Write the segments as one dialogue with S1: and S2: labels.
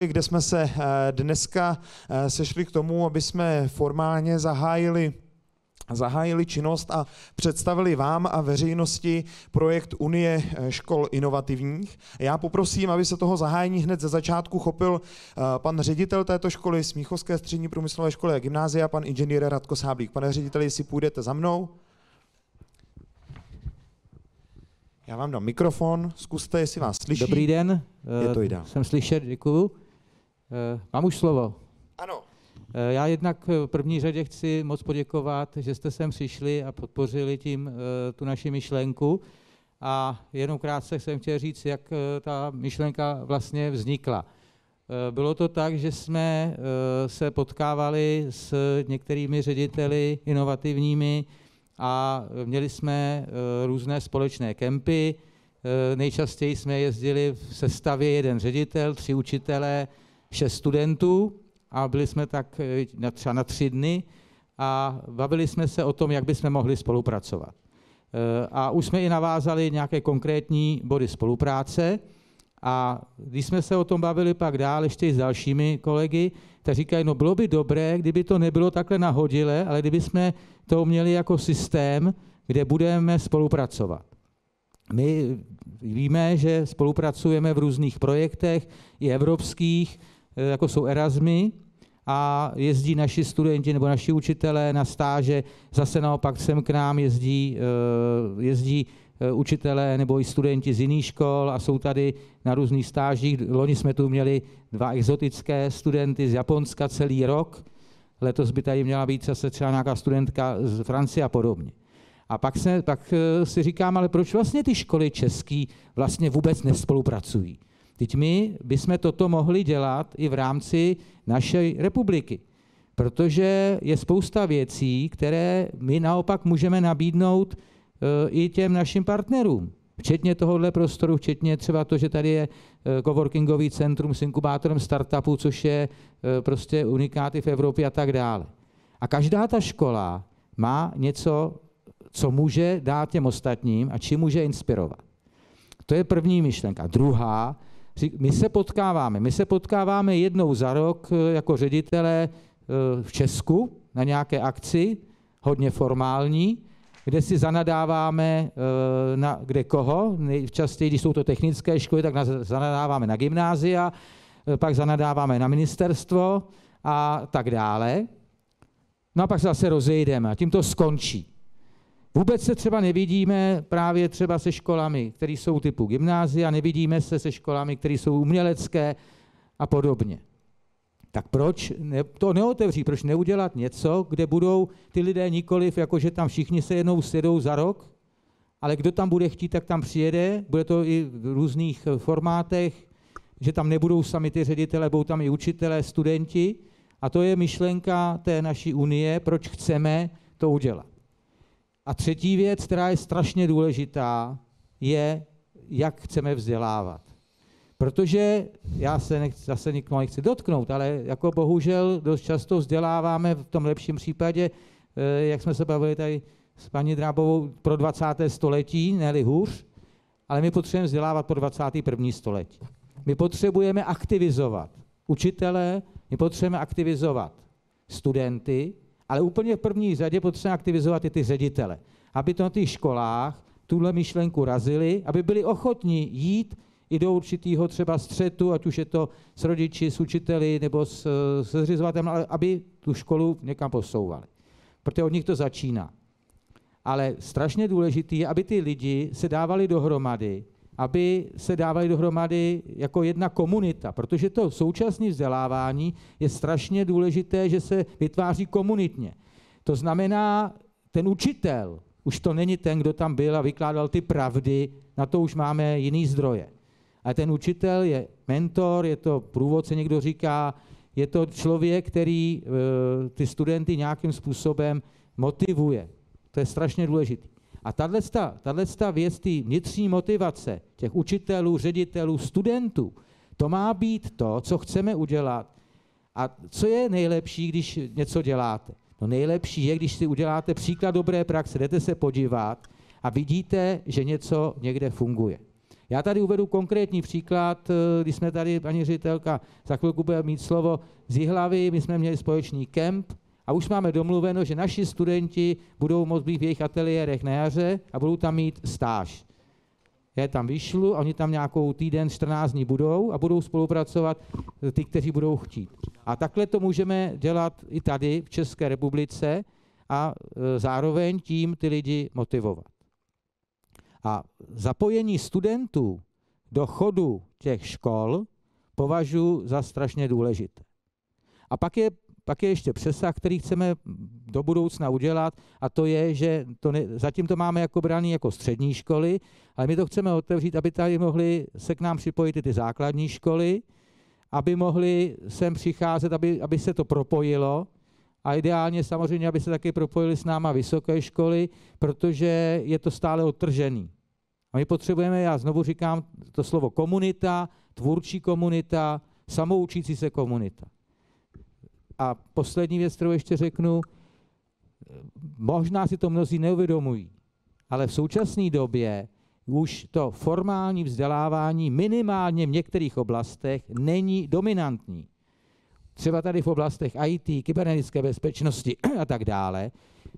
S1: kde jsme se dneska sešli k tomu, aby jsme formálně zahájili činnost a představili vám a veřejnosti projekt Unie škol inovativních. Já poprosím, aby se toho zahájení hned ze začátku chopil pan ředitel této školy, Smíchovské střední průmyslové školy a gymnázia, pan inženýr Radko Sáblík. Pane řediteli, jestli půjdete za mnou. Já vám dám mikrofon, zkuste, jestli vás slyší.
S2: Dobrý den.
S1: Je to ideální.
S2: Jsem slyšet, děkuju. Mám už slovo.
S1: Ano.
S2: Já jednak v první řadě chci moc poděkovat, že jste sem přišli a podpořili tím tu naši myšlenku. A jenom krátce jsem chtěl říct, jak ta myšlenka vlastně vznikla. Bylo to tak, že jsme se potkávali s některými řediteli inovativními a měli jsme různé společné kempy. Nejčastěji jsme jezdili v sestavě 1 ředitel, 3 učitelé, 6 studentů a byli jsme tak třeba na 3 dny a bavili jsme se o tom, jak bychom mohli spolupracovat. A už jsme i navázali nějaké konkrétní body spolupráce a když jsme se o tom bavili pak dál ještě i s dalšími kolegy, tak říkají, no bylo by dobré, kdyby to nebylo takhle nahodile, ale kdyby jsme to měli jako systém, kde budeme spolupracovat. My víme, že spolupracujeme v různých projektech, i evropských, jako jsou Erasmy, a jezdí naši studenti nebo naši učitelé na stáže, zase naopak sem k nám jezdí učitelé nebo i studenti z jiných škol a jsou tady na různých stážích. Loni jsme tu měli 2 exotické studenty z Japonska celý rok, letos by tady měla být zase třeba nějaká studentka z Francie a podobně. A pak si říkám, ale proč vlastně ty školy český vlastně vůbec nespolupracují? Teď my bychom toto mohli dělat i v rámci naší republiky, protože je spousta věcí, které my naopak můžeme nabídnout i těm našim partnerům, včetně tohohle prostoru, včetně třeba to, že tady je coworkingový centrum s inkubátorem startupů, což je prostě unikáty v Evropě a tak dále. A každá ta škola má něco, co může dát těm ostatním a čím může inspirovat. To je první myšlenka. Druhá, my se potkáváme jednou za rok jako ředitelé v Česku na nějaké akci, hodně formální, kde si zanadáváme kde koho, nejčastěji, když jsou to technické školy, tak zanadáváme na gymnázia, pak zanadáváme na ministerstvo a tak dále. No a pak se zase rozejdeme a tím to skončí. Vůbec se třeba nevidíme právě třeba se školami, které jsou typu gymnázia, nevidíme se školami, které jsou umělecké a podobně. Tak proč to neotevřít, proč neudělat něco, kde budou ty lidé nikoliv, jakože tam všichni se jednou sjedou za rok, ale kdo tam bude chtít, tak tam přijede, bude to i v různých formátech, že tam nebudou sami ty ředitele, budou tam i učitelé, studenti a to je myšlenka té naší unie, proč chceme to udělat. A třetí věc, která je strašně důležitá, je, jak chceme vzdělávat. Protože já se zase nikomu nechci dotknout, ale jako bohužel dost často vzděláváme v tom lepším případě, jak jsme se bavili tady s paní Drábovou, pro 20. století, ne-li hůř, ale my potřebujeme vzdělávat pro 21. století. My potřebujeme aktivizovat učitele, my potřebujeme aktivizovat studenty, ale úplně v první řadě potřebujeme aktivizovat i ty ředitele, aby to na těch školách tuhle myšlenku razili, aby byli ochotní jít i do určitého třeba střetu, ať už je to s rodiči, s učiteli nebo se zřizovatelem, ale aby tu školu někam posouvali. Protože od nich to začíná. Ale strašně důležité je, aby ty lidi se dávali dohromady jako jedna komunita, protože to současné vzdělávání je strašně důležité, že se vytváří komunitně. To znamená, ten učitel už to není ten, kdo tam byl a vykládal ty pravdy, na to už máme jiný zdroje. Ale ten učitel je mentor, je to průvodce, někdo říká, je to člověk, který ty studenty nějakým způsobem motivuje. To je strašně důležité. A tato věc, ty vnitřní motivace těch učitelů, ředitelů, studentů, to má být to, co chceme udělat. A co je nejlepší, když něco děláte? No nejlepší je, když si uděláte příklad dobré praxe, jdete se podívat a vidíte, že něco někde funguje. Já tady uvedu konkrétní příklad, když jsme tady, paní ředitelka, za chvilku bude mít slovo, z Jihlavy, my jsme měli společný kemp a už máme domluveno, že naši studenti budou moct být v jejich ateliérech na jaře a budou tam mít stáž. Já je tam vyšlu a oni tam nějakou týden, 14 dní budou a budou spolupracovat ty, kteří budou chtít. A takhle to můžeme dělat i tady v České republice a zároveň tím ty lidi motivovat. A zapojení studentů do chodu těch škol považuji za strašně důležité. A pak je ještě přesah, který chceme do budoucna udělat, a to je, že zatím to máme jako braný jako střední školy, ale my to chceme otevřít, aby tady mohly se k nám připojit i ty základní školy, aby mohly sem přicházet, aby se to propojilo, a ideálně samozřejmě, aby se taky propojili s náma vysoké školy, protože je to stále odtržený. A my potřebujeme, já znovu říkám to slovo komunita, tvůrčí komunita, samoučící se komunita. A poslední věc, kterou ještě řeknu, možná si to mnozí neuvědomují, ale v současné době už to formální vzdělávání minimálně v některých oblastech není dominantní. Třeba tady v oblastech IT, kybernetické bezpečnosti a tak dále,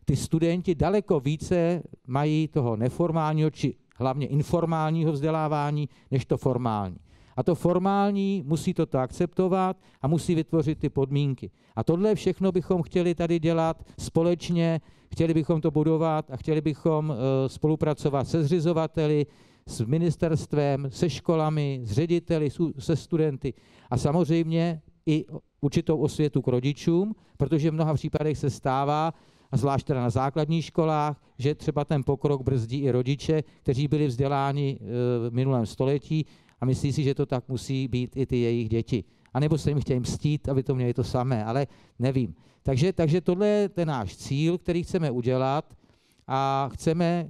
S2: ty studenti daleko více mají toho neformálního či hlavně informálního vzdělávání, než to formální. A to formální musí toto akceptovat a musí vytvořit ty podmínky. A tohle všechno bychom chtěli tady dělat společně, chtěli bychom to budovat a chtěli bychom spolupracovat se zřizovateli, s ministerstvem, se školami, s řediteli, se studenty a samozřejmě i určitou osvětu k rodičům, protože v mnoha případech se stává, a zvlášť teda na základních školách, že třeba ten pokrok brzdí i rodiče, kteří byli vzděláni v minulém století a myslí si, že to tak musí být i ty jejich děti. A nebo se jim chtějí mstít, aby to měli to samé, ale nevím. Takže tohle je ten náš cíl, který chceme udělat a chceme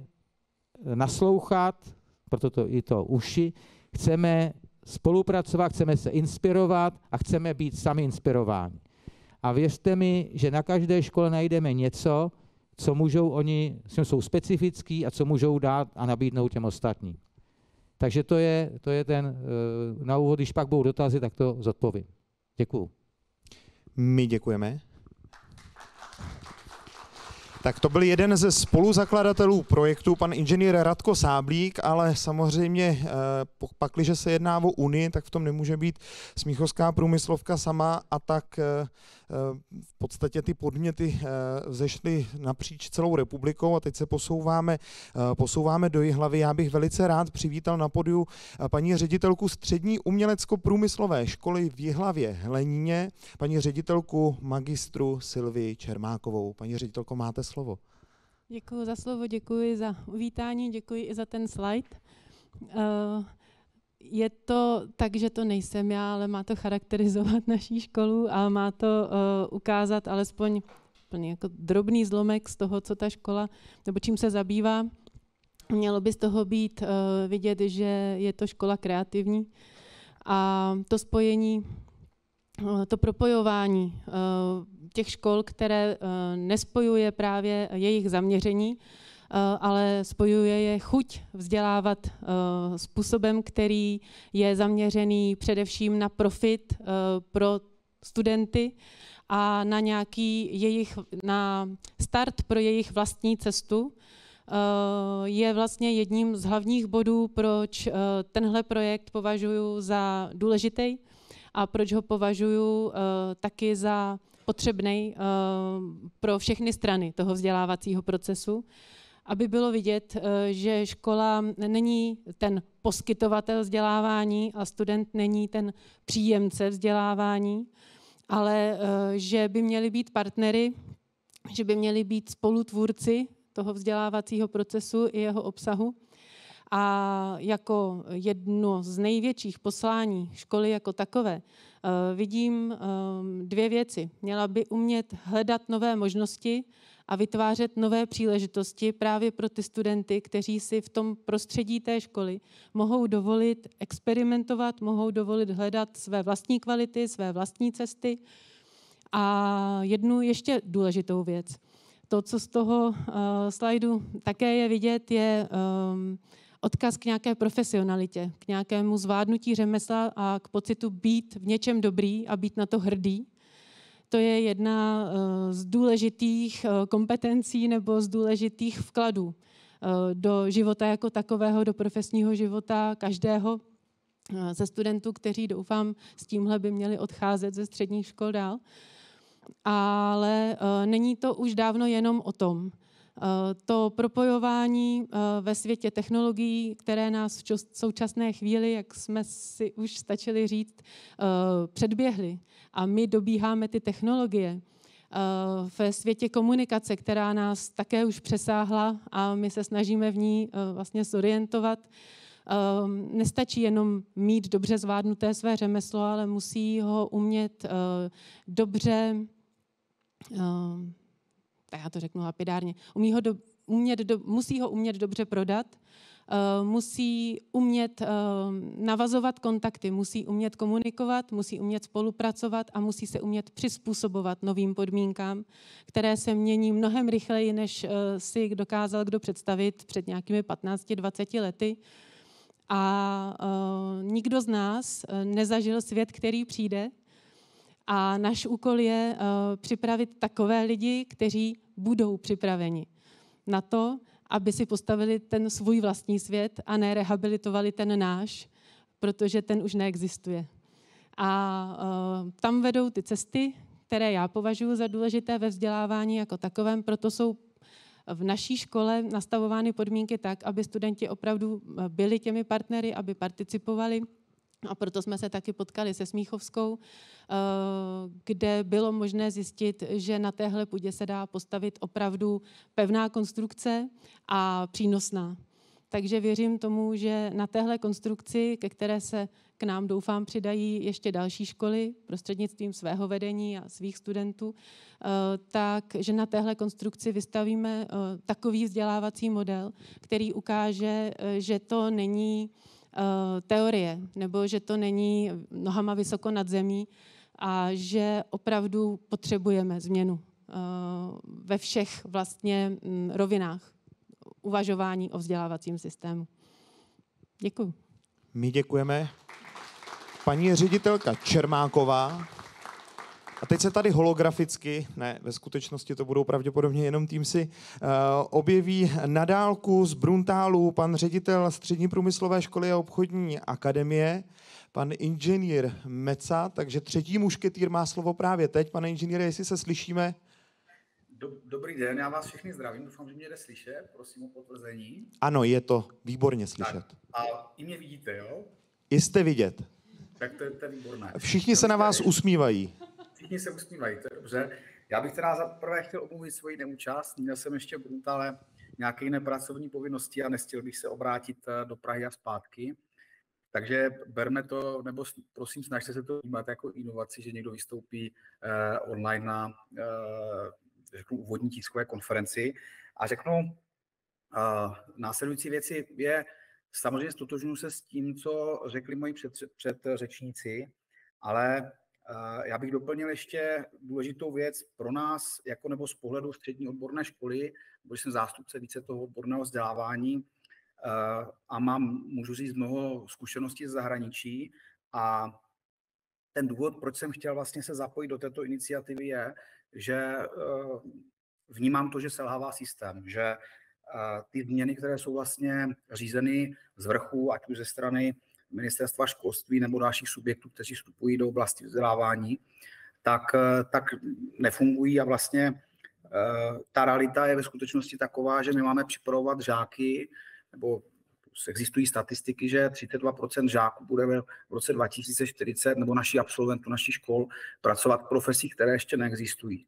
S2: naslouchat, proto to i to uši, chceme spolupracovat, chceme se inspirovat a chceme být sami inspirováni. A věřte mi, že na každé škole najdeme něco, co můžou oni, jsou specifický a co můžou dát a nabídnout těm ostatním. Takže to je ten na úvod, když pak budou dotazy, tak to zodpovím. Děkuju.
S1: My děkujeme. Tak to byl jeden ze spoluzakladatelů projektu, pan inženýr Radko Sáblík, ale samozřejmě pakliže se jedná o Unii, tak v tom nemůže být Smíchovská průmyslovka sama, a tak v podstatě ty podněty vzešly napříč celou republikou a teď se posouváme do Jihlavy. Já bych velice rád přivítal na podiu paní ředitelku Střední umělecko-průmyslové školy v Jihlavě Hleníně, paní ředitelku magistru Silvii Čermákovou. Paní ředitelko, máte slovo.
S3: Děkuji za slovo, děkuji za uvítání, děkuji i za ten slide. Je to tak, že to nejsem já, ale má to charakterizovat naší školu a má to ukázat alespoň jako drobný zlomek z toho, co ta škola, nebo čím se zabývá. Mělo by z toho být vidět, že je to škola kreativní a to spojení, to propojování těch škol, které nespojuje právě jejich zaměření, ale spojuje je chuť vzdělávat způsobem, který je zaměřený především na profit pro studenty a na start pro jejich vlastní cestu, je vlastně jedním z hlavních bodů, proč tenhle projekt považuji za důležitý a proč ho považuji taky za potřebný pro všechny strany toho vzdělávacího procesu, aby bylo vidět, že škola není ten poskytovatel vzdělávání a student není ten příjemce vzdělávání, ale že by měli být partnery, že by měli být spolutvůrci toho vzdělávacího procesu i jeho obsahu. A jako jedno z největších poslání školy jako takové vidím dvě věci. Měla by umět hledat nové možnosti a vytvářet nové příležitosti právě pro ty studenty, kteří si v tom prostředí té školy mohou dovolit experimentovat, mohou dovolit hledat své vlastní kvality, své vlastní cesty. A jednu ještě důležitou věc. To, co z toho slajdu také je vidět, je odkaz k nějaké profesionalitě, k nějakému zvládnutí řemesla a k pocitu být v něčem dobrý a být na to hrdý. To je jedna z důležitých kompetencí nebo z důležitých vkladů do života jako takového, do profesního života každého ze studentů, kteří doufám s tímhle by měli odcházet ze středních škol dál. Ale není to už dávno jenom o tom. To propojování ve světě technologií, které nás v současné chvíli, jak jsme si už stačili říct, předběhly a my dobíháme ty technologie. Ve světě komunikace, která nás také už přesáhla a my se snažíme v ní vlastně zorientovat, nestačí jenom mít dobře zvládnuté své řemeslo, ale musí ho umět dobře, tak já to řeknu lapidárně, musí ho umět dobře prodat, musí umět navazovat kontakty, musí umět komunikovat, musí umět spolupracovat a musí se umět přizpůsobovat novým podmínkám, které se mění mnohem rychleji, než si dokázal kdo představit před nějakými 15-20 lety. A nikdo z nás nezažil svět, který přijde. A náš úkol je připravit takové lidi, kteří budou připraveni na to, aby si postavili ten svůj vlastní svět a ne rehabilitovali ten náš, protože ten už neexistuje. A tam vedou ty cesty, které já považuji za důležité ve vzdělávání jako takovém, proto jsou v naší škole nastavovány podmínky tak, aby studenti opravdu byli těmi partnery, aby participovali. A proto jsme se taky potkali se Smíchovskou, kde bylo možné zjistit, že na téhle půdě se dá postavit opravdu pevná konstrukce a přínosná. Takže věřím tomu, že na téhle konstrukci, ke které se k nám doufám přidají ještě další školy prostřednictvím svého vedení a svých studentů, takže na téhle konstrukci vystavíme takový vzdělávací model, který ukáže, že to není teorie, nebo že to není nohama vysoko nad zemí a že opravdu potřebujeme změnu ve všech vlastně rovinách uvažování o vzdělávacím systému. Děkuji.
S1: My děkujeme. Paní ředitelka Čermáková. A teď se tady holograficky, ne, ve skutečnosti to budou pravděpodobně jenom Teamsy, objeví na dálku z Bruntálu pan ředitel Střední průmyslové školy a obchodní akademie, pan inženýr Meca, takže třetí mušketýr má slovo právě teď. Pane inženýre, jestli se slyšíme?
S4: Dobrý den, já vás všechny zdravím, doufám, že mě jde slyšet, prosím o potvrzení.
S1: Ano, je to výborně slyšet.
S4: Tak, a i mě vidíte, jo?
S1: Jste vidět.
S4: Tak to je výborné.
S1: Všichni se na vás usmívají.
S4: Všichni se usmívají, to je dobře. Já bych teda za prvé chtěl omluvit svoji neúčast. Měl jsem ještě v Bruntále nějaké jiné pracovní povinnosti a nestihl bych se obrátit do Prahy a zpátky. Takže berme to, nebo prosím, snažte se to vnímat jako inovaci, že někdo vystoupí online na řeknu, úvodní tiskové konferenci. A řeknu, následující věci je, samozřejmě stotožňuji se s tím, co řekli moji předřečníci, ale já bych doplnil ještě důležitou věc pro nás, jako nebo z pohledu střední odborné školy, protože jsem zástupce více toho odborného vzdělávání a můžu říct mnoho zkušeností z zahraničí. A ten důvod, proč jsem chtěl vlastně se zapojit do této iniciativy, je, že vnímám to, že selhává systém, že ty změny, které jsou vlastně řízeny z vrchu, ať už ze strany Ministerstva školství nebo dalších subjektů, kteří vstupují do oblasti vzdělávání, tak nefungují a vlastně ta realita je ve skutečnosti taková, že my máme připravovat žáky, nebo existují statistiky, že 32% žáků bude v roce 2040 nebo naši absolventů našich škol pracovat v profesích, které ještě neexistují.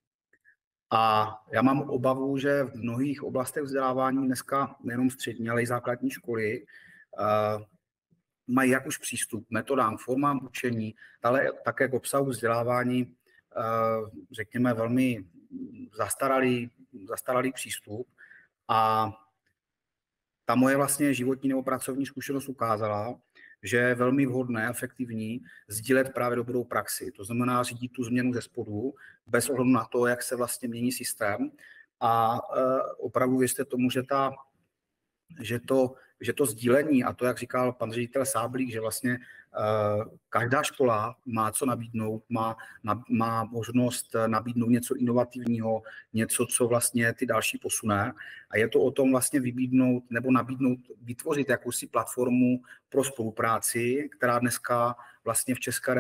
S4: A já mám obavu, že v mnohých oblastech vzdělávání dneska nejenom střední, ale i základní školy mají jak už přístup k metodám, formám učení, ale také k obsahu vzdělávání, řekněme, velmi zastaralý přístup. A ta moje vlastně životní nebo pracovní zkušenost ukázala, že je velmi vhodné, efektivní sdílet právě dobrou praxi. To znamená řídit tu změnu ze spodu, bez ohledu na to, jak se vlastně mění systém. A opravdu věřte tomu, že to že to sdílení a to, jak říkal pan ředitel Sáblík, že vlastně každá škola má co nabídnout, má možnost nabídnout něco inovativního, něco, co vlastně ty další posune. A je to o tom vlastně vybídnout nebo nabídnout, vytvořit jakousi platformu pro spolupráci, která dneska vlastně v České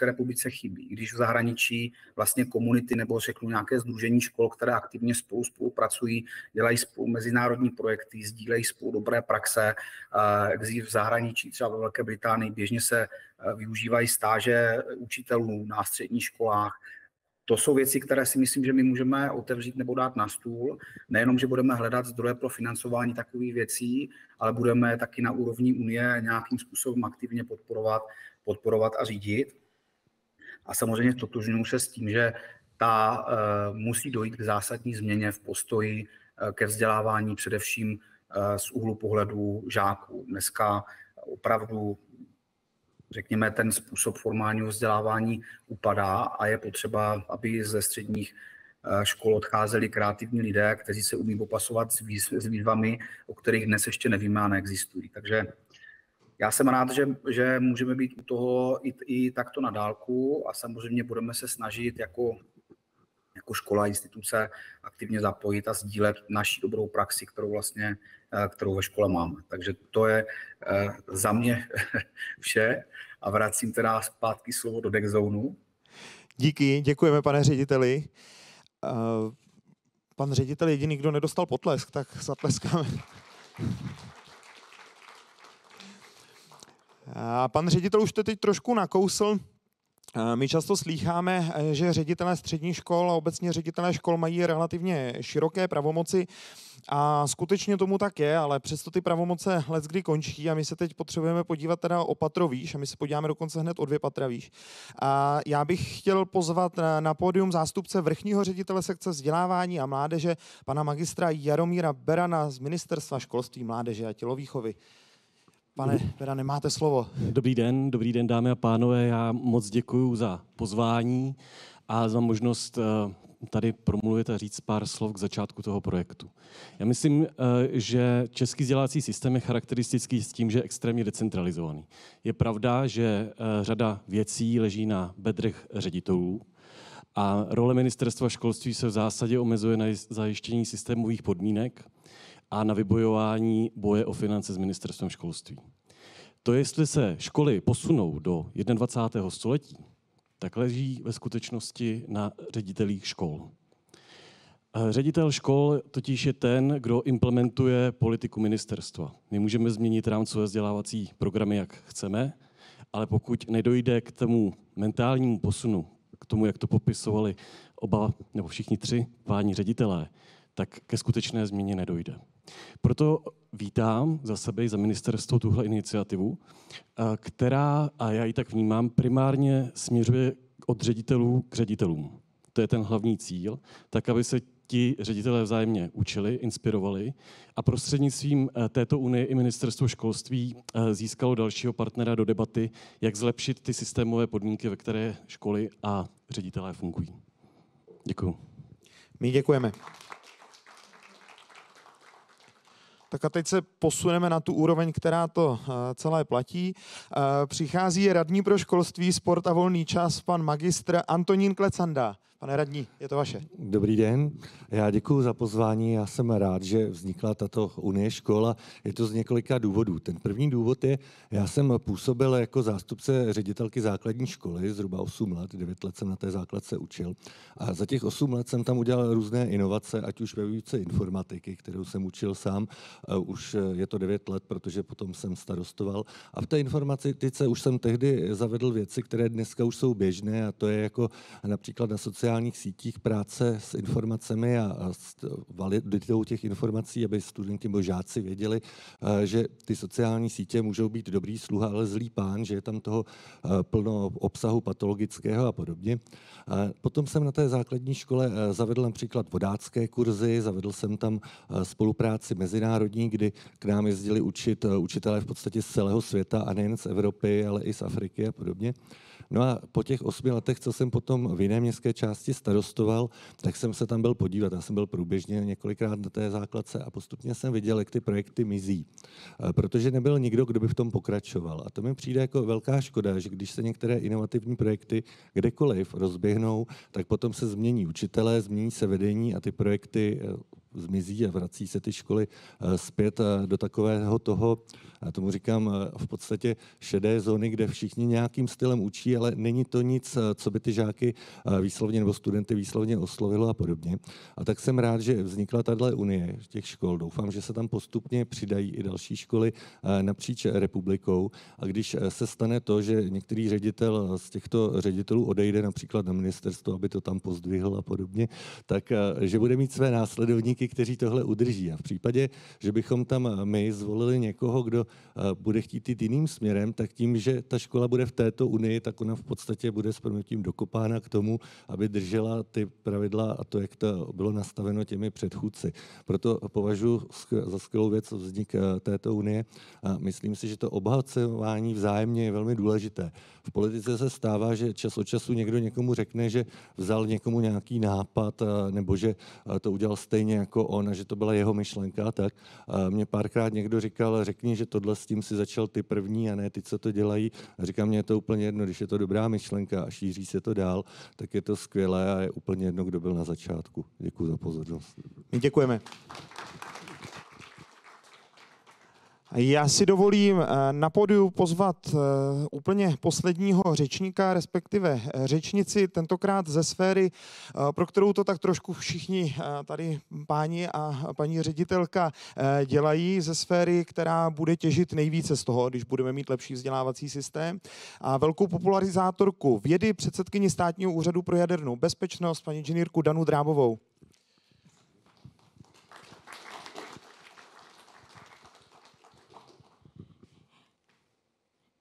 S4: republice chybí. Když v zahraničí vlastně komunity nebo řeknu nějaké sdružení škol, které aktivně spolupracují, dělají spolu mezinárodní projekty, sdílejí spolu dobré praxe, v zahraničí, třeba ve Velké Británii, běžně se využívají stáže učitelů na středních školách. To jsou věci, které si myslím, že my můžeme otevřít nebo dát na stůl. Nejenom, že budeme hledat zdroje pro financování takových věcí, ale budeme taky na úrovni Unie nějakým způsobem aktivně podporovat a řídit. A samozřejmě totožňuji se s tím, že musí dojít k zásadní změně v postoji ke vzdělávání, především z úhlu pohledu žáků. Dneska opravdu, řekněme, ten způsob formálního vzdělávání upadá a je potřeba, aby ze středních škol odcházeli kreativní lidé, kteří se umí popasovat s výzvami, o kterých dnes ještě nevíme a neexistují. Takže já jsem rád, že můžeme být u toho i takto na dálku a samozřejmě budeme se snažit jako škola a instituce aktivně zapojit a sdílet naši dobrou praxi, kterou ve škole máme. Takže to je za mě vše a vracím teda zpátky slovo do Dexzonu.
S1: Děkujeme, pane řediteli. Pan ředitel jediný, kdo nedostal potlesk, tak zatleskáme. A pan ředitel už to teď trošku nakousl. My často slýcháme, že ředitelé středních škol a obecně ředitelé škol mají relativně široké pravomoci a skutečně tomu tak je, ale přesto ty pravomoce leckdy končí a my se teď potřebujeme podívat teda o patro výš a my se podíváme dokonce hned o 2 patra výš. A já bych chtěl pozvat na pódium zástupce vrchního ředitele sekce vzdělávání a mládeže, pana magistra Jaromíra Berana z Ministerstva školství, mládeže a tělovýchovy. Pane Berane, máte slovo.
S5: Dobrý den, dámy a pánové. Já moc děkuji za pozvání a za možnost tady promluvit a říct pár slov k začátku toho projektu. Já myslím, že český vzdělávací systém je charakteristický s tím, že je extrémně decentralizovaný. Je pravda, že řada věcí leží na bedrech ředitelů a role Ministerstva školství se v zásadě omezuje na zajištění systémových podmínek a na vybojování boje o finance s Ministerstvem školství. To, jestli se školy posunou do 21. století, tak leží ve skutečnosti na ředitelích škol. Ředitel škol totiž je ten, kdo implementuje politiku ministerstva. My můžeme změnit rámcové vzdělávací programy, jak chceme, ale pokud nedojde k tomu mentálnímu posunu, k tomu, jak to popisovali oba nebo všichni 3 páni ředitelé, tak ke skutečné změně nedojde. Proto vítám za sebe i za ministerstvo tuhle iniciativu, která, a já ji tak vnímám, primárně směřuje od ředitelů k ředitelům. To je ten hlavní cíl, tak aby se ti ředitelé vzájemně učili, inspirovali a prostřednictvím této unie i Ministerstvo školství získalo dalšího partnera do debaty, jak zlepšit ty systémové podmínky, ve které školy a ředitelé fungují. Děkuju.
S1: My děkujeme. Tak a teď se posuneme na tu úroveň, která to celé platí. Přichází radní pro školství, sport a volný čas, pan magistr Antonín Klecanda. Pane radní, je to vaše.
S6: Dobrý den, já děkuji za pozvání, já jsem rád, že vznikla tato unie škol a je to z několika důvodů. Ten první důvod je, já jsem působil jako zástupce ředitelky základní školy zhruba 8 let, 9 let jsem na té základce učil a za těch 8 let jsem tam udělal různé inovace, ať už ve výuce informatiky, kterou jsem učil sám, už je to 9 let, protože potom jsem starostoval a v té informatice už jsem tehdy zavedl věci, které dneska už jsou běžné a to je jako například na sociálních sítích práce s informacemi a s validitou těch informací, aby studenti nebo žáci věděli, že ty sociální sítě můžou být dobrý sluha, ale zlý pán, že je tam toho plno obsahu patologického a podobně. Potom jsem na té základní škole zavedl například vodácké kurzy, zavedl jsem tam spolupráci mezinárodní, kdy k nám jezdili učit učitelé v podstatě z celého světa a nejen z Evropy, ale i z Afriky a podobně. No a po těch 8 letech, co jsem potom v jiné městské části starostoval, tak jsem se tam byl podívat. Já jsem byl průběžně několikrát na té základce a postupně jsem viděl, jak ty projekty mizí. Protože nebyl nikdo, kdo by v tom pokračoval. A to mi přijde jako velká škoda, že když se některé inovativní projekty kdekoliv rozběhnou, tak potom se změní učitelé, změní se vedení a ty projekty zmizí a vrací se ty školy zpět do takového toho, já tomu říkám v podstatě šedé zóny, kde všichni nějakým stylem učí, ale není to nic, co by ty žáky výslovně nebo studenty výslovně oslovilo a podobně. A tak jsem rád, že vznikla tato unie těch škol. Doufám, že se tam postupně přidají i další školy napříč republikou. A když se stane to, že některý ředitel z těchto ředitelů odejde například na ministerstvo, aby to tam pozdvihl a podobně, tak že bude mít své následovníky, kteří tohle udrží. A v případě, že bychom tam my zvolili někoho, kdo bude chtít jít jiným směrem, tak tím, že ta škola bude v této unii, tak ona v podstatě bude s prominutím dokopána k tomu, aby držela ty pravidla a to, jak to bylo nastaveno těmi předchůdci. Proto považuji za skvělou věc vznik této unie a myslím si, že to obohacování vzájemně je velmi důležité. V politice se stává, že čas od času někdo někomu řekne, že vzal někomu nějaký nápad nebo že to udělal stejně jako on a že to byla jeho myšlenka a tak. Mě párkrát někdo říkal, řekni, že tohle s tím si začal ty první a ne ty, co to dělají. A říkám, mně je to úplně jedno, když je to dobrá myšlenka a šíří se to dál, tak je to skvělé a je úplně jedno, kdo byl na začátku. Děkuji za pozornost.
S1: Děkujeme. Já si dovolím na pódiu pozvat úplně posledního řečníka, respektive řečnici, tentokrát ze sféry, pro kterou to tak trošku všichni tady páni a paní ředitelka dělají, ze sféry, která bude těžit nejvíce z toho, když budeme mít lepší vzdělávací systém. A velkou popularizátorku vědy, předsedkyni Státního úřadu pro jadernou bezpečnost, paní inženýrku Danu Drábovou.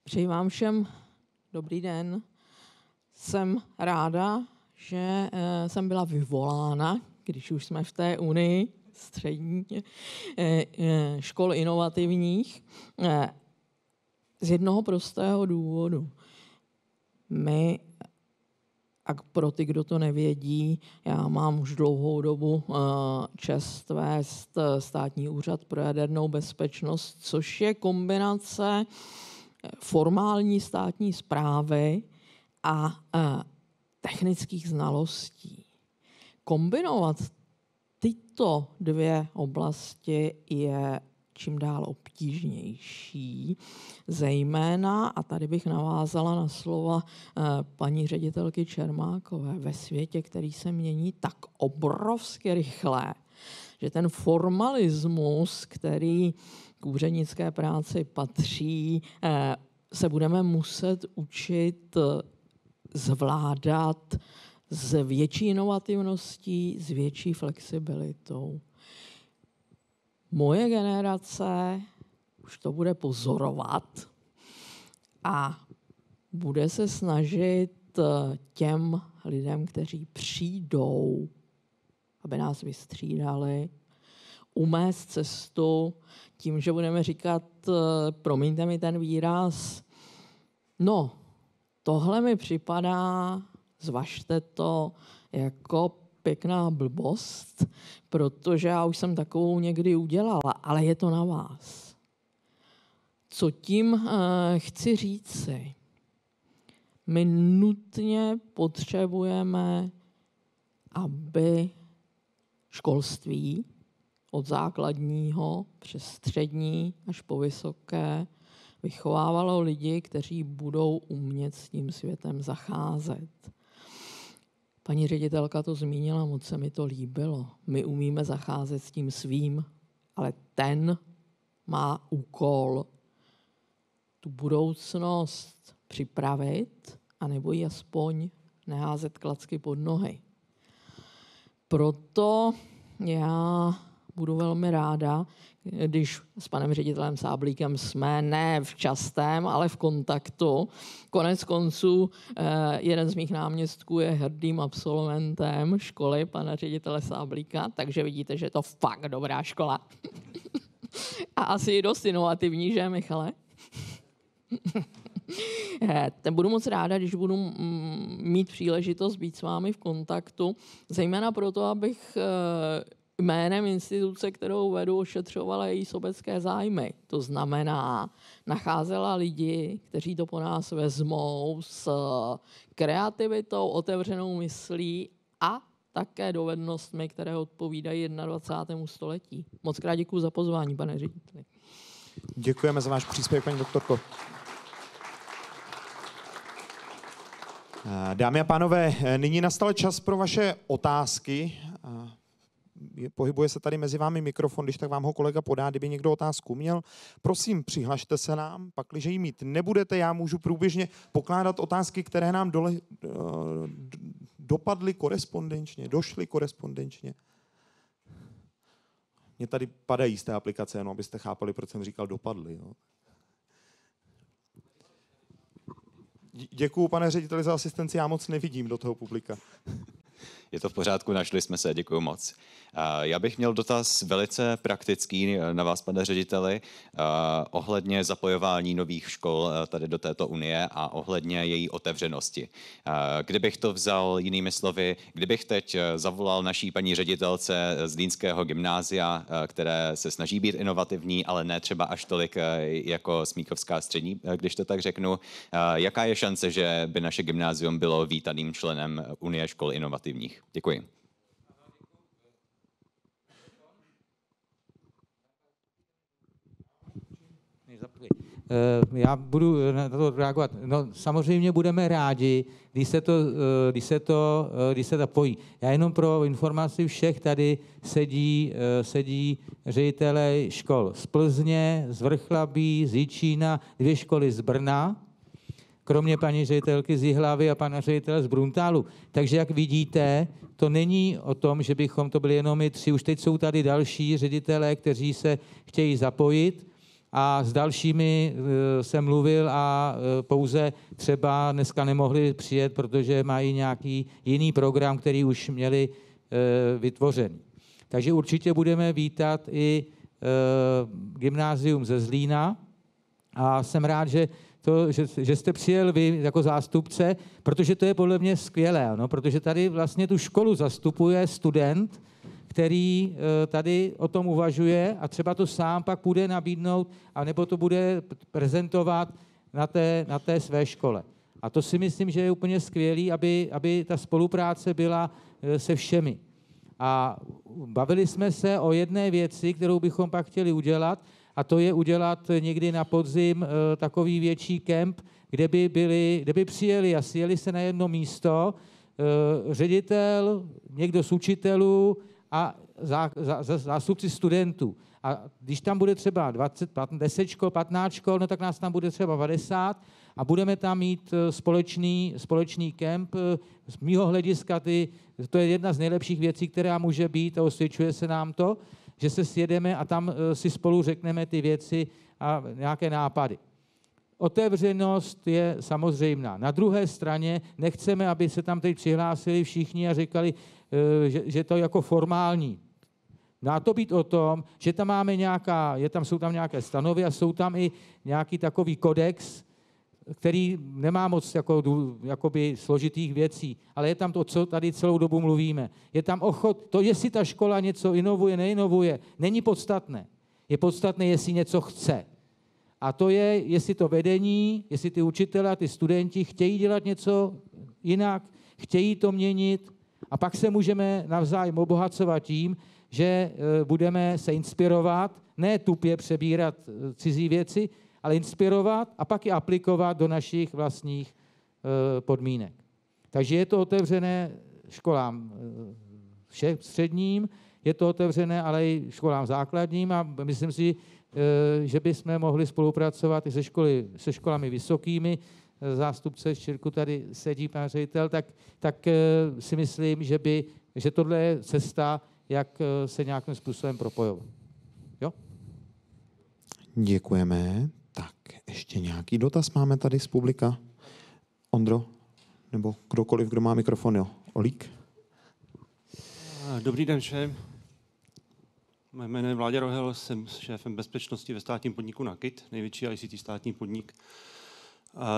S7: Přeji vám všem dobrý den. Jsem ráda, že jsem byla vyvolána, když už jsme v té unii střední škol inovativních, z jednoho prostého důvodu. My, a pro ty, kdo to nevědí, já mám už dlouhou dobu čest vést Státní úřad pro jadernou bezpečnost, což je kombinace formální státní správy a technických znalostí. Kombinovat tyto dvě oblasti je čím dál obtížnější, zejména, a tady bych navázala na slova paní ředitelky Čermákové, ve světě, který se mění tak obrovsky rychle, že ten formalismus, který k úřednické práci patří, se budeme muset učit zvládat s větší inovativností, s větší flexibilitou. Moje generace už to bude pozorovat a bude se snažit těm lidem, kteří přijdou, aby nás vystřídali, umést cestu tím, že budeme říkat, promiňte mi ten výraz, no, tohle mi připadá, zvažte to jako pěkná blbost, protože já už jsem takovou někdy udělala, ale je to na vás. Co tím chci říci? My nutně potřebujeme, aby školství od základního přes střední až po vysoké vychovávalo lidi, kteří budou umět s tím světem zacházet. Paní ředitelka to zmínila, moc se mi to líbilo. My umíme zacházet s tím svým, ale ten má úkol tu budoucnost připravit, anebo ji aspoň neházet klacky pod nohy. Proto já budu velmi ráda, když s panem ředitelem Sáblíkem jsme ne v častém, ale v kontaktu. Konec konců jeden z mých náměstků je hrdým absolventem školy pana ředitele Sáblíka, takže vidíte, že je to fakt dobrá škola. A asi i dost inovativní, že, Michale? Budu moc ráda, když budu mít příležitost být s vámi v kontaktu, zejména proto, abych jménem instituce, kterou vedu, ošetřovala její sobecké zájmy. To znamená, nacházela lidi, kteří to po nás vezmou s kreativitou, otevřenou myslí a také dovednostmi, které odpovídají 21. století. Moc krát děkuji za pozvání, pane řediteli.
S1: Děkujeme za váš příspěvek, paní doktorko. Dámy a pánové, nyní nastal čas pro vaše otázky. Pohybuje se tady mezi vámi mikrofon, když tak vám ho kolega podá, kdyby někdo otázku měl. Prosím, přihlašte se nám, pakliže ji mít nebudete, já můžu průběžně pokládat otázky, které nám dopadly korespondenčně, došly korespondenčně. Mně tady padají z té aplikace, no, abyste chápali, proč jsem říkal dopadly. No. Děkuju, pane řediteli, za asistenci, já moc nevidím do toho publika.
S8: Je to v pořádku, našli jsme se, děkuji moc. Já bych měl dotaz velice praktický na vás, pane řediteli, ohledně zapojování nových škol tady do této unie a ohledně její otevřenosti. Kdybych to vzal jinými slovy, kdybych teď zavolal naší paní ředitelce z Zlínského gymnázia, které se snaží být inovativní, ale ne třeba až tolik jako Smíchovská střední, když to tak řeknu, jaká je šance, že by naše gymnázium bylo vítaným členem Unie škol inovativních? Děkuji.
S2: Já budu na to reagovat. No, samozřejmě budeme rádi, když se zapojí. Já jenom pro informaci všech tady sedí ředitelé škol z Plzně, z Vrchlabí, z Jičína, 2 školy z Brna, kromě paní ředitelky z Jihlavy a pana ředitele z Bruntálu. Takže jak vidíte, to není o tom, že bychom to byli jenom my 3. Už teď jsou tady další ředitelé, kteří se chtějí zapojit. A s dalšími jsem mluvil a pouze třeba dneska nemohli přijet, protože mají nějaký jiný program, který už měli vytvořený. Takže určitě budeme vítat i gymnázium ze Zlína a jsem rád, že jste přijel vy jako zástupce, protože to je podle mě skvělé, no, protože tady vlastně tu školu zastupuje student, který tady o tom uvažuje a třeba to sám pak bude nabídnout, anebo to bude prezentovat na té své škole. A to si myslím, že je úplně skvělý, aby ta spolupráce byla se všemi. A bavili jsme se o jedné věci, kterou bychom pak chtěli udělat, a to je udělat někdy na podzim takový větší kemp, kde by přijeli a sjeli se na jedno místo ředitel, někdo z učitelů a zástupci studentů. A když tam bude třeba 10 škol, 15 škol, no tak nás tam bude třeba 50 a budeme tam mít společný kemp. Z mýho hlediska to je jedna z nejlepších věcí, která může být a osvědčuje se nám to, že se sjedeme a tam si spolu řekneme ty věci a nějaké nápady. Otevřenost je samozřejmá. Na druhé straně nechceme, aby se tam teď přihlásili všichni a říkali, že to je jako formální. Má to být o tom, že tam máme jsou tam nějaké stanovy a jsou tam i nějaký takový kodex, který nemá moc jakoby složitých věcí, ale je tam to, co tady celou dobu mluvíme. Je tam to, jestli ta škola něco inovuje, neinovuje, není podstatné. Je podstatné, jestli něco chce. A to je, jestli to vedení, jestli ty učitelé a ty studenti chtějí dělat něco jinak, chtějí to měnit a pak se můžeme navzájem obohacovat tím, že budeme se inspirovat, ne tupě přebírat cizí věci, ale inspirovat a pak je aplikovat do našich vlastních podmínek. Takže je to otevřené školám všech středním, je to otevřené ale i školám základním a myslím si, že bychom mohli spolupracovat i se školami vysokými. Zástupce Ščirku tady sedí, pan ředitel, tak si myslím, že tohle je cesta, jak se nějakým způsobem propojovat. Jo?
S1: Děkujeme. Tak, ještě nějaký dotaz máme tady z publika? Ondro? Nebo kdokoliv, kdo má mikrofon, jo? Olík?
S9: Dobrý den všem. Moje jméno je Vláďa Rohel, jsem šéfem bezpečnosti ve státním podniku NAKIT, největší ICT státní podnik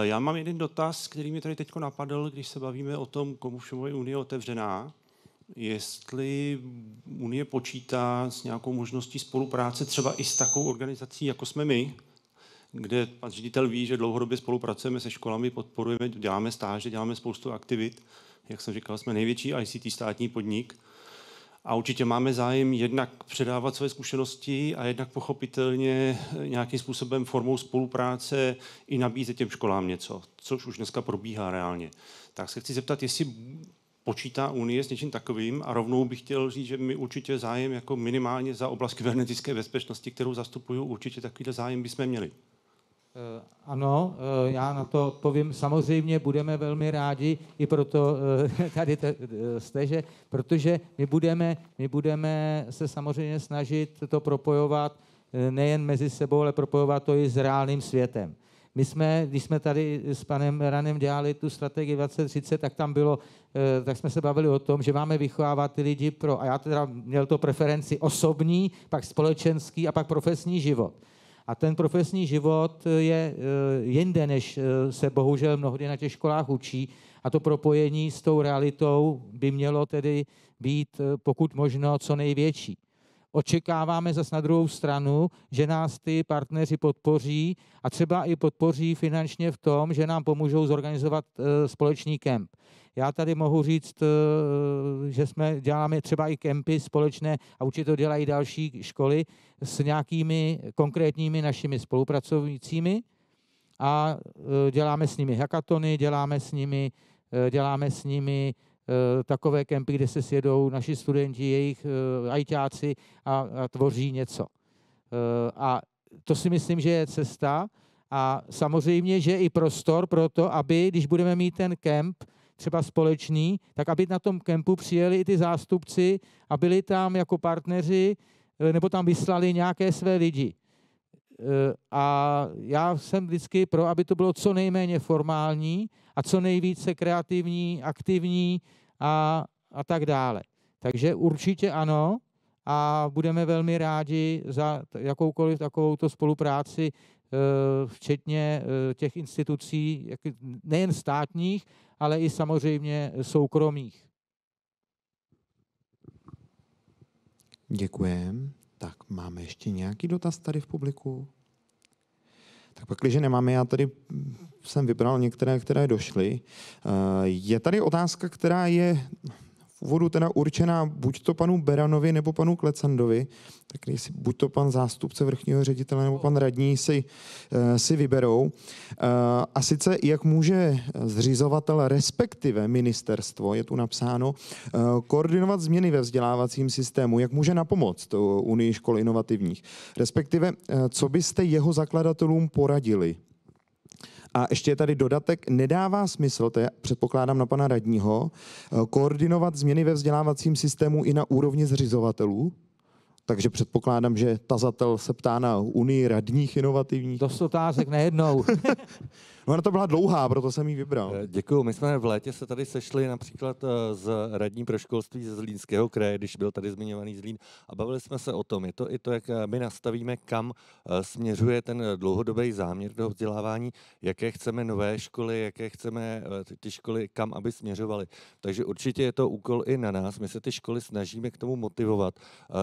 S9: Já mám jeden dotaz, který mi tady teď napadl, když se bavíme o tom, komu všemu je Unie otevřená. Jestli Unie počítá s nějakou možností spolupráce třeba i s takovou organizací, jako jsme my, kde pan ředitel ví, že dlouhodobě spolupracujeme se školami, podporujeme, děláme stáže, děláme spoustu aktivit. Jak jsem říkal, jsme největší ICT státní podnik. A určitě máme zájem jednak předávat své zkušenosti a jednak pochopitelně nějakým způsobem formou spolupráce i nabízet těm školám něco, což už dneska probíhá reálně. Tak se chci zeptat, jestli počítá Unie s něčím takovým a rovnou bych chtěl říct, že my určitě zájem jako minimálně za oblast kybernetické bezpečnosti, kterou zastupuju, určitě takovýhle zájem bychom měli.
S2: Ano, já na to odpovím. Samozřejmě budeme velmi rádi, i proto tady jste, že, protože my budeme se samozřejmě snažit to propojovat nejen mezi sebou, ale propojovat to i s reálným světem. Když jsme tady s panem Ranem dělali tu strategii 2030, tak tam bylo, tak jsme se bavili o tom, že máme vychovávat ty lidi a já teda měl to preferenci osobní, pak společenský a pak profesní život. A ten profesní život je jinde, než se bohužel mnohdy na těch školách učí. A to propojení s tou realitou by mělo tedy být pokud možno co největší. Očekáváme zase na druhou stranu, že nás ty partneři podpoří a třeba i podpoří finančně v tom, že nám pomůžou zorganizovat společný kemp. Já tady mohu říct, že děláme třeba i kempy společné a určitě to dělají další školy s nějakými konkrétními našimi spolupracujícími a děláme s nimi hackatony, děláme s nimi takové kempy, kde se sjedou naši studenti, jejich ajťáci a tvoří něco. A to si myslím, že je cesta a samozřejmě, že i prostor pro to, aby, když budeme mít ten kemp, třeba společný, tak aby na tom kempu přijeli i ty zástupci a byli tam jako partneři nebo tam vyslali nějaké své lidi. A já jsem vždycky pro, aby to bylo co nejméně formální a co nejvíce kreativní, aktivní a tak dále. Takže určitě ano a budeme velmi rádi za jakoukoliv takovouto spolupráci, včetně těch institucí, nejen státních, ale i samozřejmě soukromých.
S1: Děkujem. Tak máme ještě nějaký dotaz tady v publiku? Tak pak, když nemáme, já tady jsem vybral některé, které došly. Je tady otázka, která je v úvodu teda určená buď to panu Beranovi nebo panu Klecandovi, tak jestli buď to pan zástupce vrchního ředitele nebo pan radní si vyberou. A sice, jak může zřizovatel, respektive ministerstvo, je tu napsáno, koordinovat změny ve vzdělávacím systému, jak může napomoct Unii škol inovativních, respektive, co byste jeho zakladatelům poradili. A ještě je tady dodatek, nedává smysl, to je, předpokládám na pana radního, koordinovat změny ve vzdělávacím systému i na úrovni zřizovatelů? Takže předpokládám, že tazatel se ptá na Unii radních inovativních.
S2: Dost otázek nejednou.
S1: No, ona to byla dlouhá, proto jsem ji vybral.
S6: Děkuju. My jsme v létě se tady sešli například s radní pro školství ze Zlínského kraje, když byl tady zmiňovaný Zlín, a bavili jsme se o tom. Je to i to, jak my nastavíme, kam směřuje ten dlouhodobý záměr toho vzdělávání, jaké chceme nové školy, jaké chceme ty školy, kam aby směřovaly. Takže určitě je to úkol i na nás. My se ty školy snažíme k tomu motivovat.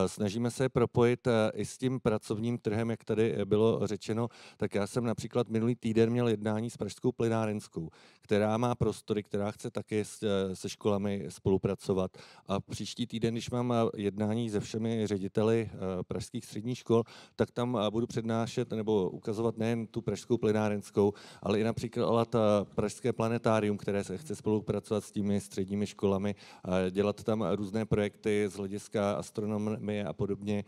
S6: Snažíme se propojit i s tím pracovním trhem, jak tady bylo řečeno. Tak já jsem například minulý týden měl jednání s Pražskou plynárenskou, která má prostory, která chce také se školami spolupracovat. A příští týden, když mám jednání se všemi řediteli pražských středních škol, tak tam budu přednášet nebo ukazovat nejen tu Pražskou plynárenskou, ale i například Pražské planetárium, které se chce spolupracovat s těmi středními školami, dělat tam různé projekty z hlediska astronomie a podobně.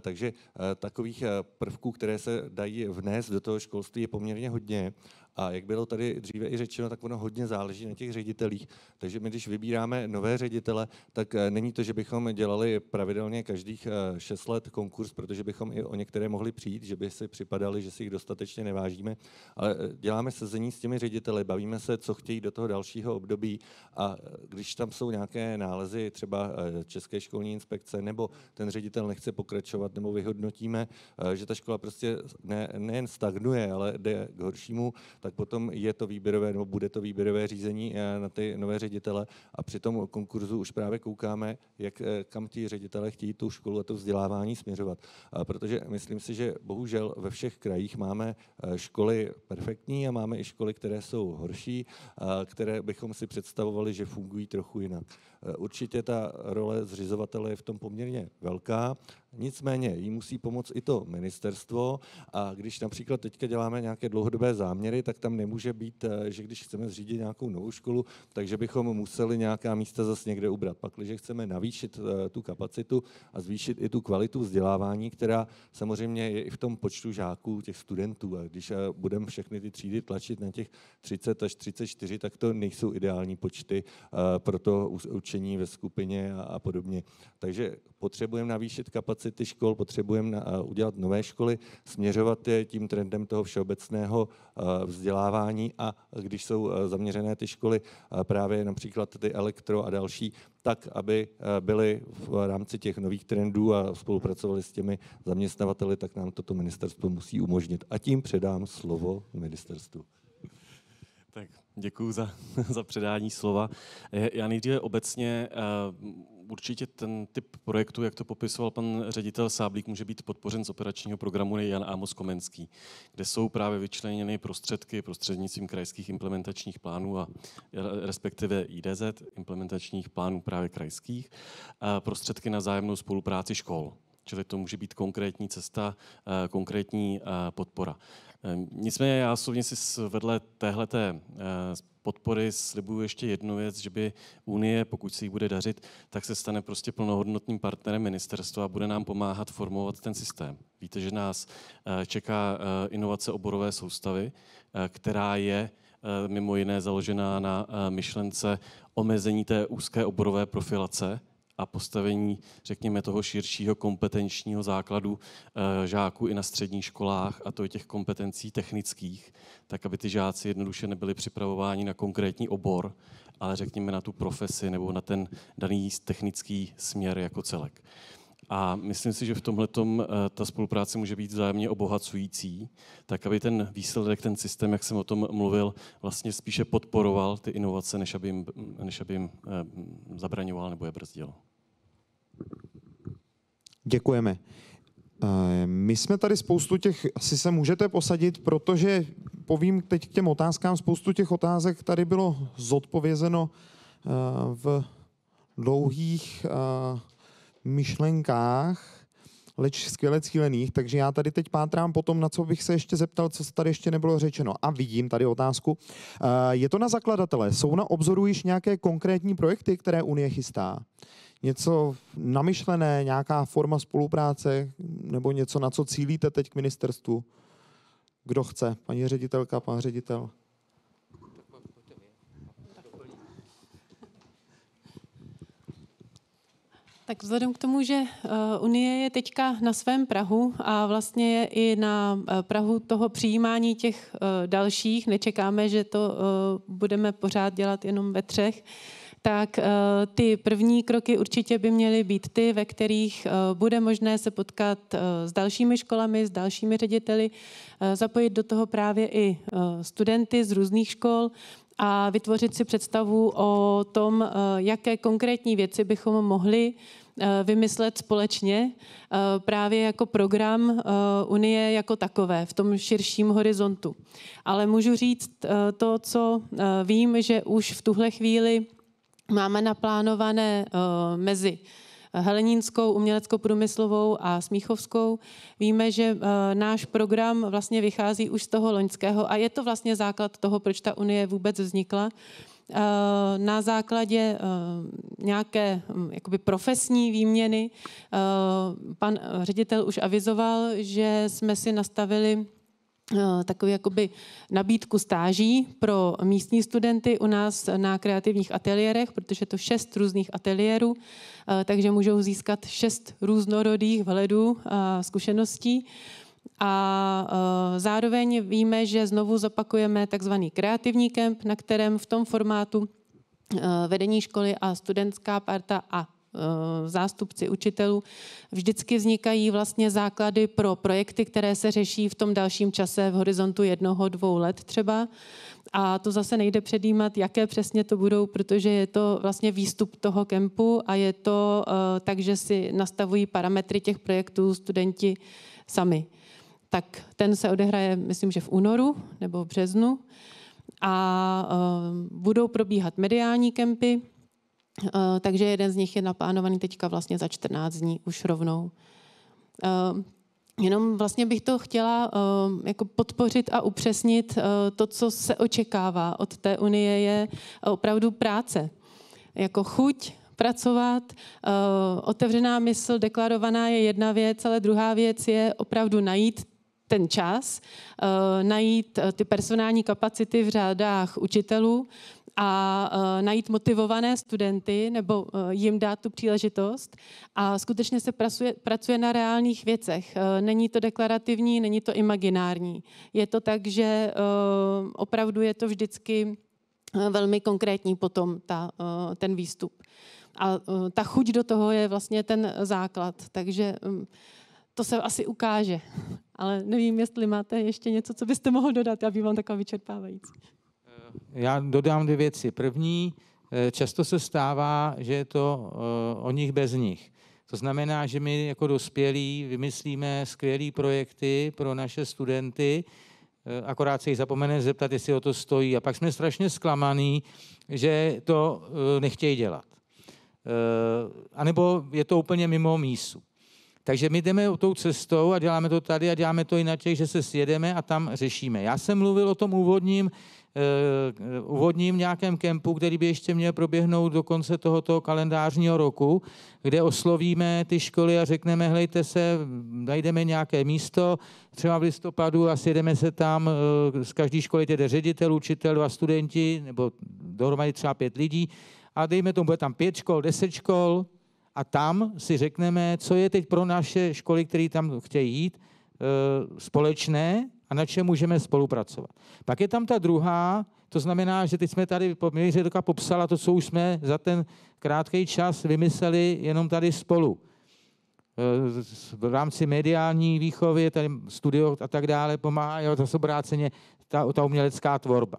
S6: Takže takových prvků, které se dají vnést do toho školství, je poměrně hodně. A jak bylo tady dříve i řečeno, tak ono hodně záleží na těch ředitelích. Takže my, když vybíráme nové ředitele, tak není to, že bychom dělali pravidelně každých 6 let konkurs, protože bychom i o některé mohli přijít, že by si připadali, že si jich dostatečně nevážíme. Ale děláme sezení s těmi řediteli, bavíme se, co chtějí do toho dalšího období, a když tam jsou nějaké nálezy, třeba České školní inspekce, nebo ten ředitel nechce pokračovat, nebo vyhodnotíme, že ta škola prostě nejen stagnuje, ale jde k horšímu, tak potom je to výběrové, nebo bude to výběrové řízení na ty nové ředitele a při tom konkurzu už právě koukáme, kam ti ředitele chtějí tu školu a to vzdělávání směřovat. Protože myslím si, že bohužel ve všech krajích máme školy perfektní a máme i školy, které jsou horší, které bychom si představovali, že fungují trochu jinak. Určitě ta role zřizovatele je v tom poměrně velká, nicméně jí musí pomoct i to ministerstvo a když například teďka děláme nějaké dlouhodobé záměry, tak tam nemůže být, že když chceme zřídit nějakou novou školu, takže bychom museli nějaká místa zase někde ubrat. Pak, když chceme navýšit tu kapacitu a zvýšit i tu kvalitu vzdělávání, která samozřejmě je i v tom počtu žáků, těch studentů. A když budeme všechny ty třídy tlačit na těch 30 až 34, tak to nejsou ideální počty pro to učení ve skupině a podobně. Takže potřebujeme navýšit kapacity škol, potřebujeme udělat nové školy, směřovat je tím trendem toho všeobecného vzdělávání a když jsou zaměřené ty školy právě například ty elektro a další, tak, aby byly v rámci těch nových trendů a spolupracovali s těmi zaměstnavateli, tak nám toto ministerstvo musí umožnit. A tím předám slovo ministerstvu.
S5: Tak děkuji za předání slova. Já nejdříve obecně určitě ten typ projektu, jak to popisoval pan ředitel Sáblík, může být podpořen z operačního programu Jan Amos Komenský, kde jsou právě vyčleněny prostředky prostřednictvím krajských implementačních plánů a respektive IDZ, implementačních plánů právě krajských, prostředky na vzájemnou spolupráci škol. Čili to může být konkrétní cesta, konkrétní podpora. Nicméně já osobně si vedle téhleté podpory slibuju ještě jednu věc, že by Unie, pokud se jí bude dařit, tak se stane prostě plnohodnotným partnerem ministerstva a bude nám pomáhat formovat ten systém. Víte, že nás čeká inovace oborové soustavy, která je mimo jiné založená na myšlence omezení té úzké oborové profilace a postavení, řekněme, toho širšího kompetenčního základu žáků i na středních školách, a to i těch kompetencí technických, tak aby ty žáci jednoduše nebyli připravováni na konkrétní obor, ale řekněme na tu profesi nebo na ten daný technický směr jako celek. A myslím si, že v tomhletom ta spolupráce může být vzájemně obohacující, tak aby ten výsledek, ten systém, jak jsem o tom mluvil, vlastně spíše podporoval ty inovace, než aby jim zabraňoval nebo je brzdil.
S1: Děkujeme. My jsme tady spoustu těch, asi se můžete posadit, protože povím teď k těm otázkám, spoustu těch otázek tady bylo zodpovězeno v dlouhých myšlenkách, leč skvěle cílených, takže já tady teď pátrám po tom, na co bych se ještě zeptal, co tady ještě nebylo řečeno. A vidím tady otázku. Je to na zakladatele? Jsou na obzoru již nějaké konkrétní projekty, které Unie chystá? Něco namyšlené, nějaká forma spolupráce nebo něco, na co cílíte teď k ministerstvu? Kdo chce? Paní ředitelka, pan ředitel?
S3: Tak vzhledem k tomu, že Unie je teďka na svém prahu a vlastně je i na prahu toho přijímání těch dalších, nečekáme, že to budeme pořád dělat jenom ve třech, tak ty první kroky určitě by měly být ty, ve kterých bude možné se potkat s dalšími školami, s dalšími řediteli, zapojit do toho právě i studenty z různých škol a vytvořit si představu o tom, jaké konkrétní věci bychom mohli vymyslet společně právě jako program Unie jako takové v tom širším horizontu. Ale můžu říct to, co vím, že už v tuhle chvíli máme naplánované mezi Helenínskou, uměleckou průmyslovou a Smíchovskou. Víme, že náš program vlastně vychází už z toho loňského a je to vlastně základ toho, proč ta Unie vůbec vznikla. Na základě nějaké jakoby profesní výměny pan ředitel už avizoval, že jsme si nastavili takovou jakoby nabídku stáží pro místní studenty u nás na kreativních ateliérech, protože to 6 různých ateliérů, takže můžou získat 6 různorodých vhledů a zkušeností. A zároveň víme, že znovu zopakujeme takzvaný kreativní kemp, na kterém v tom formátu vedení školy a studentská parta a zástupci učitelů, vždycky vznikají vlastně základy pro projekty, které se řeší v tom dalším čase v horizontu 1-2 let třeba. A to zase nejde předjímat, jaké přesně to budou, protože je to vlastně výstup toho kempu a je to tak, že si nastavují parametry těch projektů studenti sami. Tak ten se odehraje, myslím, že v únoru nebo v březnu a budou probíhat mediální kempy, takže jeden z nich je naplánovaný teďka vlastně za 14 dní už rovnou. Jenom vlastně bych to chtěla jako podpořit a upřesnit. To, co se očekává od té unie, je opravdu práce. Jako chuť pracovat, otevřená mysl deklarovaná je jedna věc, ale druhá věc je opravdu najít ten čas, najít ty personální kapacity v řádách učitelů a najít motivované studenty nebo jim dát tu příležitost. A skutečně se pracuje na reálných věcech. Není to deklarativní, není to imaginární. Je to tak, že opravdu je to vždycky velmi konkrétní potom ten výstup. A ta chuť do toho je vlastně ten základ. Takže to se asi ukáže. Ale nevím, jestli máte ještě něco, co byste mohl dodat. Já bych vám taková vyčerpávající.
S2: Já dodám 2 věci. První, často se stává, že je to o nich bez nich. To znamená, že my jako dospělí vymyslíme skvělé projekty pro naše studenty, akorát se jich zapomene zeptat, jestli o to stojí. A pak jsme strašně zklamaný, že to nechtějí dělat. A nebo je to úplně mimo mísu. Takže my jdeme tou cestou a děláme to tady a děláme to i na těch, že se sjedeme a tam řešíme. Já jsem mluvil o tom úvodním nějakém kempu, který by ještě měl proběhnout do konce tohoto kalendářního roku, kde oslovíme ty školy a řekneme, hejte se, najdeme nějaké místo, třeba v listopadu a sjedeme se tam, z každé školy jde ředitel, učitel a studenti, nebo dohromady třeba 5 lidí a dejme tomu, bude tam 5 škol, 10 škol, a tam si řekneme, co je teď pro naše školy, které tam chtějí jít, společné a na čem můžeme spolupracovat. Pak je tam ta druhá, to znamená, že teď jsme tady Ředka popsala to, co už jsme za ten krátký čas vymysleli jenom tady spolu. V rámci mediální výchovy, tady studio a tak dále, pomáhá zase obráceně ta umělecká tvorba.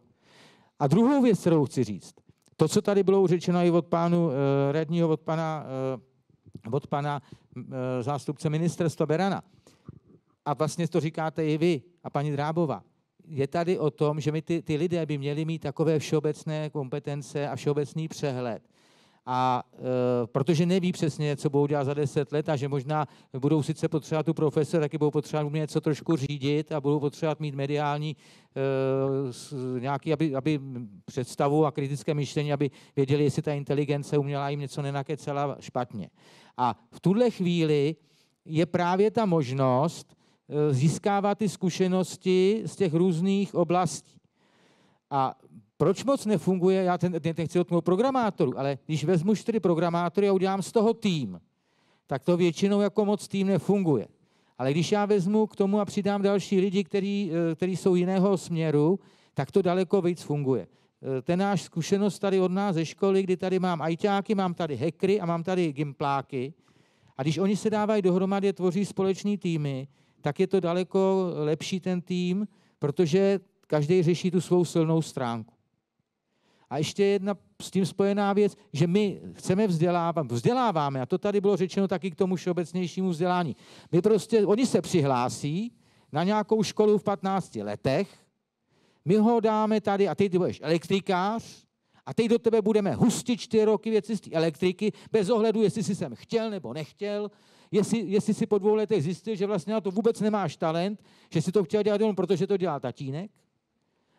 S2: A druhou věc, kterou chci říct, to, co tady bylo řečeno i od pánu radního, od pana zástupce ministerstva Berana, a vlastně to říkáte i vy a paní Drábová, je tady o tom, že my ty lidé by měli mít takové všeobecné kompetence a všeobecný přehled. A protože neví přesně, co budou dělat za 10 let a že možná budou sice potřebovat tu profesor, taky budou potřebovat umět něco trošku řídit a budou potřebovat mít mediální nějaký, aby představu a kritické myšlení, aby věděli, jestli ta inteligence uměla jim něco nenakecela špatně. A v tuhle chvíli je právě ta možnost získávat ty zkušenosti z těch různých oblastí. A proč moc nefunguje, já nechci od programátorů, ale když vezmu 4 programátory a udělám z toho tým, tak to většinou jako moc tým nefunguje. Ale když já vezmu k tomu a přidám další lidi, kteří jsou jiného směru, tak to daleko víc funguje. Ten náš zkušenost tady od nás ze školy, kdy tady mám ajťáky, mám tady hackery a mám tady gimpláky, a když oni se dávají dohromady, tvoří společný týmy, tak je to daleko lepší ten tým, protože každý řeší tu svou silnou stránku. A ještě jedna s tím spojená věc, že my chceme vzděláváme, a to tady bylo řečeno taky k tomu všeobecnějšímu vzdělání. My prostě, oni se přihlásí na nějakou školu v 15 letech, my ho dáme tady a ty budeš elektrikář a teď do tebe budeme hustit 4 roky věci z té elektriky, bez ohledu, jestli jsi sem chtěl nebo nechtěl, jestli si po 2 letech zjistil, že vlastně na to vůbec nemáš talent, že si to chtěl dělat jenom protože to dělá tatínek.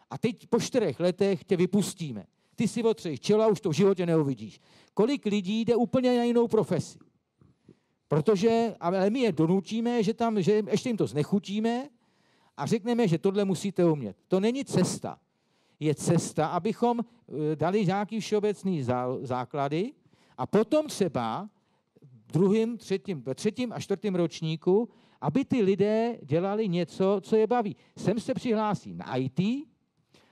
S2: A teď po 4 letech tě vypustíme. Ty si otřeš čelo a už to v životě neuvidíš. Kolik lidí jde úplně na jinou profesi? Protože, ale my je donutíme, že ještě jim to znechutíme a řekneme, že tohle musíte umět. To není cesta. Je cesta, abychom dali nějaký všeobecný základy a potom třeba ve 3. a 4. ročníku, aby ty lidé dělali něco, co je baví. Sem se přihlásí na IT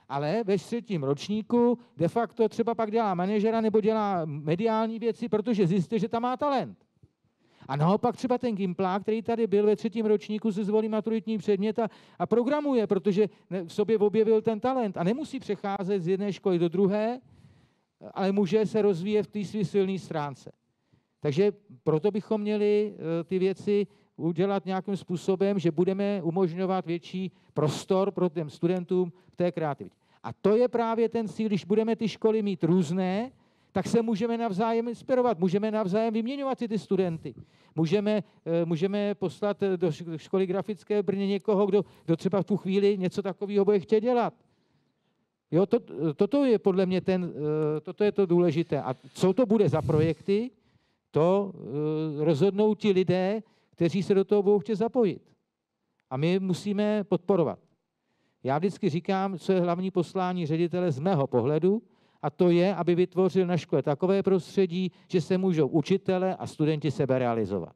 S2: ale ve 3. ročníku de facto třeba pak dělá manažera nebo dělá mediální věci, protože zjistí, že tam má talent. A naopak třeba ten gimplák, který tady byl ve 3. ročníku, si zvolí maturitní předmět a programuje, protože v sobě objevil ten talent a nemusí přecházet z jedné školy do druhé, ale může se rozvíjet v té své silné stránce. Takže proto bychom měli ty věci udělat nějakým způsobem, že budeme umožňovat větší prostor pro těm studentům v té kreativitě. A to je právě ten cíl, když budeme ty školy mít různé, tak se můžeme navzájem inspirovat, můžeme navzájem vyměňovat si ty studenty. Můžeme poslat do školy grafické v Brně někoho, kdo třeba v tu chvíli něco takového bude chtět dělat. Jo, toto je podle mě toto je to důležité. A co to bude za projekty, to rozhodnou ti lidé, kteří se do toho budou chtět zapojit. A my musíme podporovat. Já vždycky říkám, co je hlavní poslání ředitele z mého pohledu, a to je, aby vytvořil na škole takové prostředí, že se můžou učitelé a studenti sebe realizovat.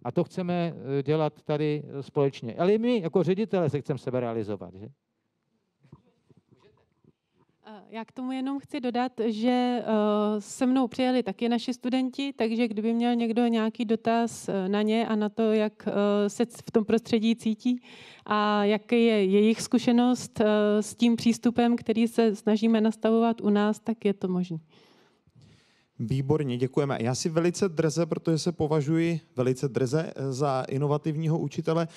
S2: A to chceme dělat tady společně. Ale my jako ředitele se chceme sebe realizovat. Že?
S3: Já k tomu jenom chci dodat, že se mnou přijeli taky naši studenti, takže kdyby měl někdo nějaký dotaz na ně a na to, jak se v tom prostředí cítí a jaká je jejich zkušenost s tím přístupem, který se snažíme nastavovat u nás, tak je to možné.
S1: Výborně, děkujeme. Já si velice drze, protože se považuji velice drze za inovativního učitele,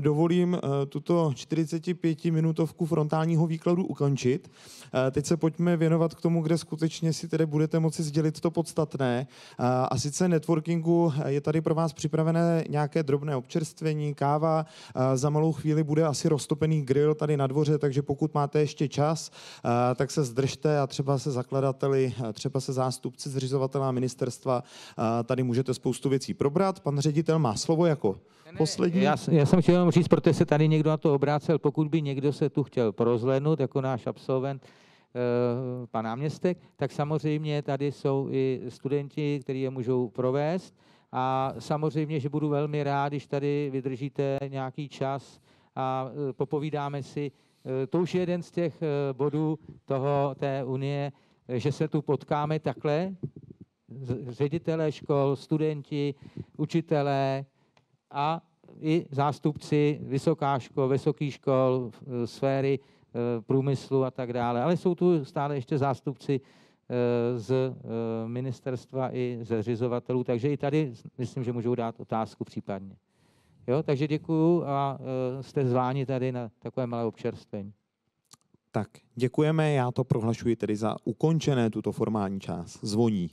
S1: dovolím tuto 45-minutovku frontálního výkladu ukončit. Teď se pojďme věnovat k tomu, kde skutečně si tedy budete moci sdělit to podstatné. A sice networkingu je tady pro vás připravené nějaké drobné občerstvení, káva. Za malou chvíli bude asi roztopený grill tady na dvoře, takže pokud máte ještě čas, tak se zdržte a třeba se zakladateli, třeba se zástupci zřizovatele ministerstva, tady můžete spoustu věcí probrat. Pan ředitel má slovo jako poslední.
S2: Já jsem chtěl jenom říct, protože se tady někdo na to obrácel, pokud by někdo se tu chtěl porozhlédnout, jako náš absolvent, pan náměstek, tak samozřejmě tady jsou i studenti, kteří je můžou provést a samozřejmě, že budu velmi rád, když tady vydržíte nějaký čas a popovídáme si. To už je jeden z těch bodů té unie, že se tu potkáme takhle, ředitelé škol, studenti, učitelé a i zástupci vysokých škol, sféry průmyslu a tak dále. Ale jsou tu stále ještě zástupci z ministerstva i ze zřizovatelů, takže i tady myslím, že můžou dát otázku případně. Jo, takže děkuju a jste zváni tady na takové malé občerstvení.
S1: Tak, děkujeme, já to prohlašuji tedy za ukončené tuto formální část. Zvoní.